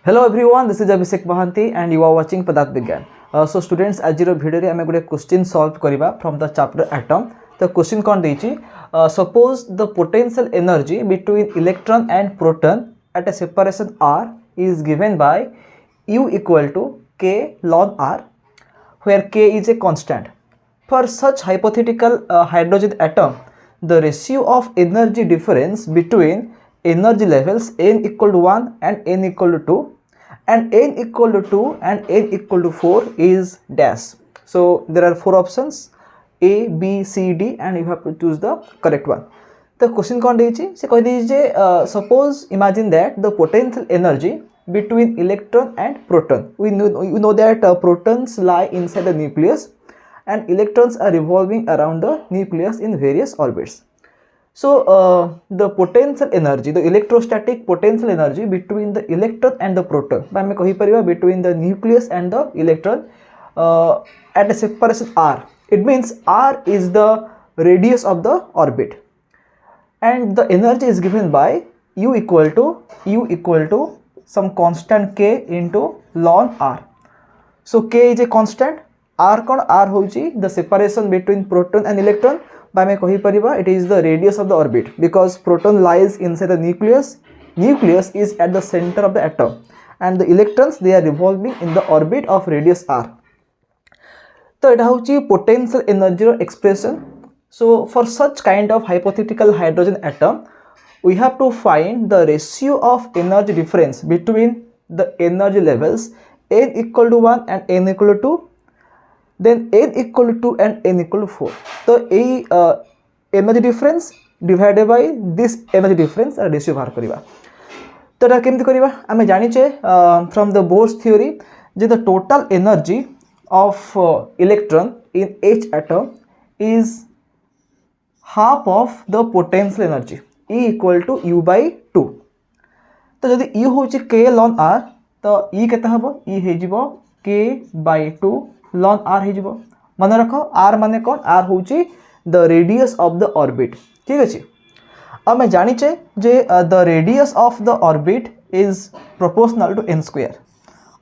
Hello everyone, this is Abhishek Mahanti and you are watching Padat Vigyan. So students, आज video रे आमे गोटे question solve करिबा from the chapter atom. तो question कोन देछि, suppose the potential energy between electron and proton at a separation r is given by U equal to k ln r, where k is a constant. For such hypothetical hydrogen atom, the ratio of energy difference between energy levels n equal to 1 and n equal to 2 and n equal to 2 and n equal to 4 is dash. So there are four options A, B, C, D and you have to choose the correct one. The question कौन देछि से कह देछि जे suppose imagine that the potential energy between electron and proton. We know that protons lie inside the nucleus and electrons are revolving around the nucleus in various orbits. So the potential energy, the electrostatic potential energy between the electron and the proton, by me कहि परिबा between the nucleus and the electron at a separation r. It means r is the radius of the orbit, and the energy is given by u equal to some constant k into ln r. So k is a constant, r kon r होची the separation between proton and electron. By me कहि परिबा it is the radius of the orbit because proton lies inside the nucleus. Nucleus is at the center of the atom and the electrons they are revolving in the orbit of radius r. तो एटा होची potential energy expression. So for such kind of hypothetical hydrogen atom, we have to find the ratio of energy difference between the energy levels n equal to 1 and n equal to 2, then n equal to 2 and n equal to 4. So energy difference divided by this energy difference ratio बाहर करिबा. तो एटा केमति करिबा आमे जानि छे from the Bohr's theory J the total energy of electron in each atom is half of the potential energy E equal to U by 2. तो जदि E होची k ln r तो E केता हबो E हे जिवो k by 2 ln r हे जिवो. मन रखो r माने कोन, r होची the radius of the orbit. ठीक अछि. अब मैं जानि छे जे the radius of the orbit is proportional to n square.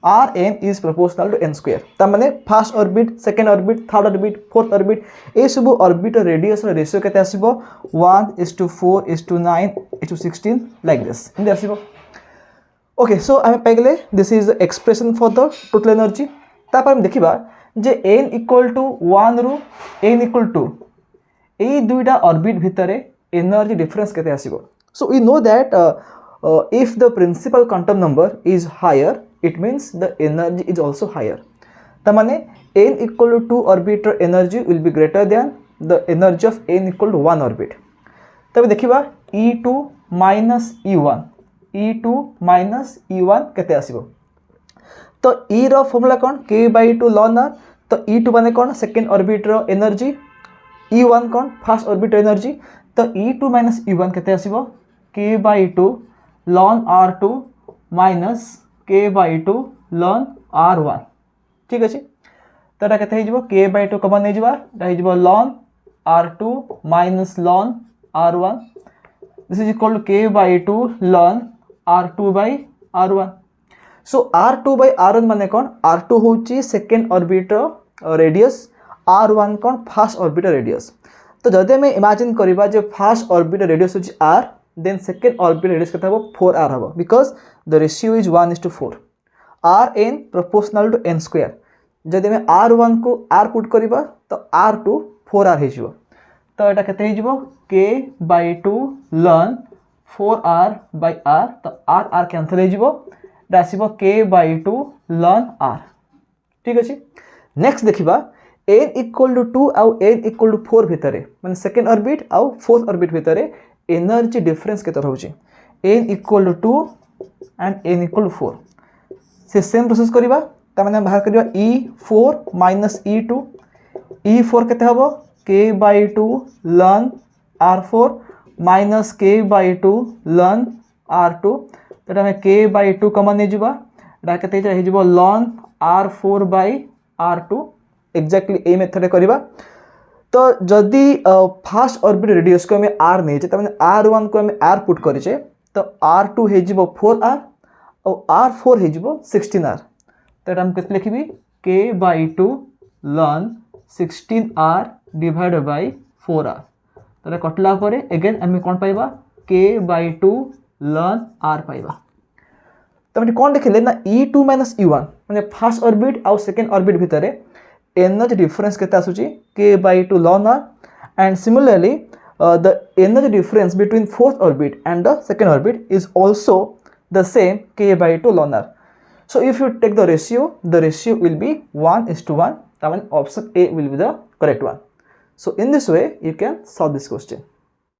Rn is proportional to n square. ता माने first orbit, second orbit, third orbit, fourth orbit ए सब ऑर्बिट रेडियस रेशियो केते आसीबो 1:4:9:16 लाइक दिस इन आसीबो. ओके, सो आमे पाइगले this is the expression for the total energy. ता पर हम देखिबा जे n इक्वल टू 1 रु n इक्वल टू ए दुईटा ऑर्बिट भितरे एनर्जी डिफरेंस केते आसीबो. So we know that if the principal quantum number is higher, it means the energy is also higher. Tamane n equal to 2 orbiter energy will be greater than the energy of n equal to 1 orbit. तबे देखिबा E2 minus E1, E2 minus E1 केते आसीबो. तो E रो formula कोन k by 2 ln r. तो E2 माने कोन सेकंड ऑर्बिट रो एनर्जी, E1 कोन फर्स्ट ऑर्बिट एनर्जी. तो E2 minus E1 केते आसीबो k by 2 ln r2 minus k by 2 ln r1. ठीक अछि. तो एटा केते हिजबो k by 2 कमन नै जिबा, एटा हिजबो ln r2 minus ln r1. This is equal to k by 2 ln r2 by r1. So r2 by r1 माने कोन, r2 होची second orbit radius, r1 कोन first orbit radius. तो जदि हम इमेजिन करिबा जे फर्स्ट ऑर्बिट रेडियस होची r, then second orbital radius केता हबो 4r हबो because the ratio is 1:4. Rn proportional to n square. जदि हम r1 को r पुट करिबा तो r2 4r हे जिवो. तो एटा केते हे जिवो k by 2 ln 4r by r. तो r कैंसिल हे जिवो, एटा आसीबो k by 2 ln r. ठीक अछि. नेक्स्ट देखिबा n equal to 2 आउ n equal to 4 भितरे माने सेकंड ऑर्बिट आउ फोर्थ ऑर्बिट भितरे एनर्जी डिफरेंस केते रहउची n equal to 2 and n equal to 4. से सेम प्रोसेस करिबा. त माने बाहर करिबा E4 minus E2. E4 केते हबो k by 2 ln r4 minus k by 2 ln r2. तटा में k by 2 कमन नै जिबा, एटा केते हे जिवो ln r4 by r2. Exactly a method करिबा. तो जदि फास्ट ऑर्बिट रेडियस को हमें r नहीं तमें r1 को हमें r पुट करेचे तो r2 हे जिवो 4r और R4 हो 16R तो हम कैसे लिखी K/2 ln 16R divide by 4R तो कटला पर अगेन आम कौन पाइबा K/2 ln R पाइबा तो हम कौन देखिले ना E2 माइनस E1 माने फर्स्ट ऑर्बिट आउ सेकंड ऑर्बिट भितर एनर्जी डिफरेंस केते आसुची K/2 ln R and similarly the energy difference between fourth orbit and the second orbit is also the same K/2 ln R. So if you take the ratio will be 1:1. That means option A will be the correct one. So in this way you can solve this question.